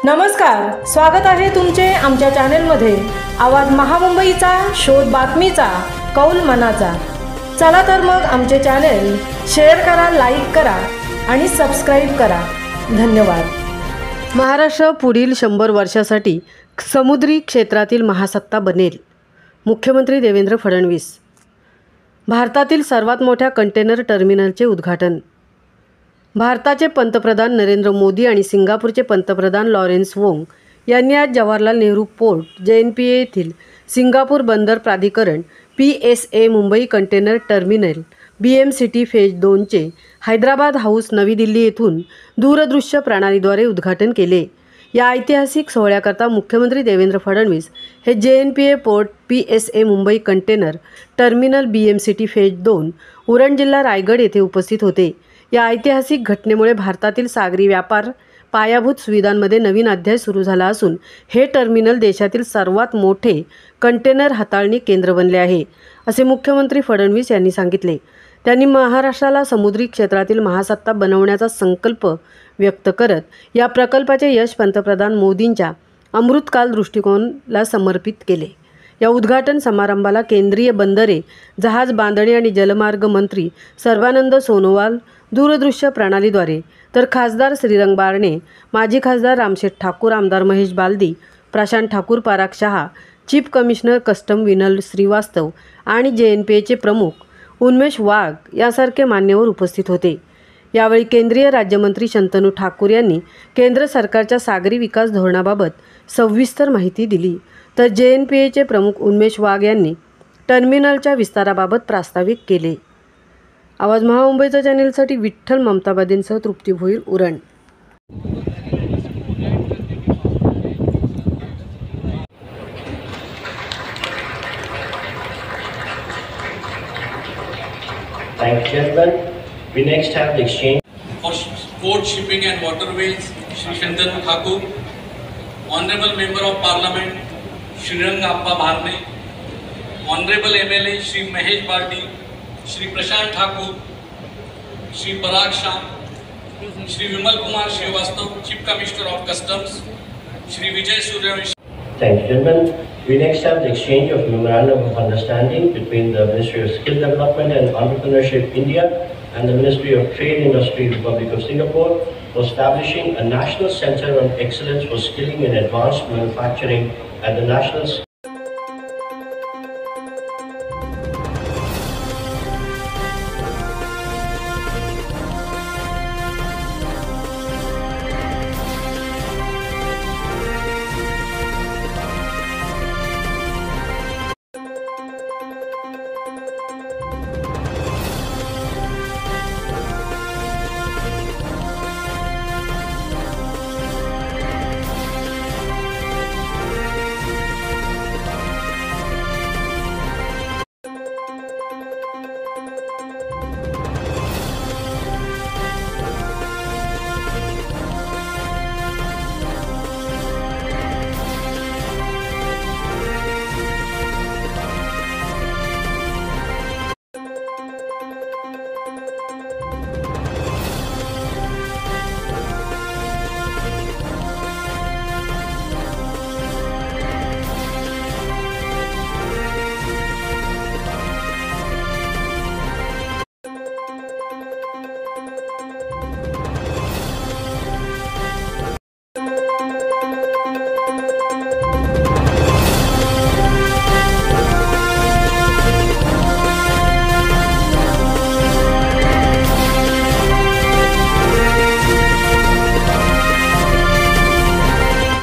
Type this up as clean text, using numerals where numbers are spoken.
नमस्कार, स्वागत आहे तुमचे आमच्या चॅनलमध्ये। आवाज महामुंबईचा, शोध बातमीचा, कौल मनाचा। चला तर मग आमचे चॅनल शेअर करा, लाईक करा आणि सबस्क्राइब करा। धन्यवाद। महाराष्ट्र पुढील 100 वर्षासाठी समुद्री क्षेत्रातील महासत्ता बनेल। मुख्यमंत्री देवेंद्र फडणवीस। भारतातील सर्वात मोठ्या कंटेनर टर्मिनलचे उद्घाटन। भारताचे पंतप्रधान नरेंद्र मोदी आणि सिंगापूरचे पंतप्रधान लॉरेन्स वोंग यांनी आज जवाहरलाल नेहरू पोर्ट JNPA येथील सिंगापूर बंदर प्राधिकरण PSA Mumbai container terminal BMCT phase 2चे हैदराबाद हाऊस नवी दिल्ली येथून दूरदृश्य प्रणालीद्वारे उद्घाटन केले। या ऐतिहासिक सोहळ्याकरता मुख्यमंत्री देवेंद्र फडणवीस हे JNPA port PSA Mumbai container terminal BMCT phase 2 Uran जिल्हा रायगड येथे उपस्थित होते। या ऐतिहासिक घटनेमुळे भारतातील सागरी व्यापार पायाभूत सुविधांमध्ये नवीन अध्याय सुरू झाला असून हे टर्मिनल देशातील सर्वात मोठे कंटेनर हाताळणी केंद्र बनले आहे, असे मुख्यमंत्री फडणवीस यांनी सांगितले। त्यांनी महाराष्ट्राला समुद्री क्षेत्रातील महासत्ता बनवण्याचा संकल्प व्यक्त करत या प्रकल्पाचे यश पंतप्रधान मोदींच्या अमृतकाल दृष्टिकोनाला समर्पित केले। या उद्घाटन समारंभाला केंद्रीय बंदरे, जहाज बांधणी आणि जलमार्ग मंत्री सर्बानंद सोनोवाल दूरदृश्य प्रणालीद्वारे, तर खासदार श्रीरंग बारणे, माजी खासदार रामशेठ ठाकूर, आमदार Mahesh Baldi, Prashant Thakur, Parag Shah, chief commissioner custom Vinal Shrivastava आणि JNPAचे प्रमुख उन्मेष वाघ यासारखे मान्यवर उपस्थित होते। यावेळी केंद्रीय राज्यमंत्री शंतनू ठाकूर यांनी केंद्र सरकारच्या सागरी विकास धोरणाबाबत सविस्तर माहिती दिली, तर JNPAचे प्रमुख उन्मेष वाघ यांनी टर्मिनलच्या विस्ताराबाबत प्रास्ताविक केले। आवाज महामुंबईच्या चॅनेलसाठी विठ्ठल ममताबादींसह तृप्ती Bhoir, Uran. Thank you, gentlemen. We next have the exchange. For Port, Shipping and Waterways, Shri Shantanu Thakur, Honorable Member of Parliament, Shrirang Appa Bharne, Honorable MLA, Shri Mahesh Baldi, Shri Prashant Thakur, Shri Parag Shah, Shri Vimal Kumar Srivastav, Chief Commissioner of Customs, Shri Vijay Suryavanshi. Thank you, gentlemen. We next have the exchange of Memorandum of Understanding between the Ministry of Skill Development and Entrepreneurship India and the Ministry of Trade Industry Republic of Singapore for establishing a national center of excellence for skilling and advanced manufacturing at the National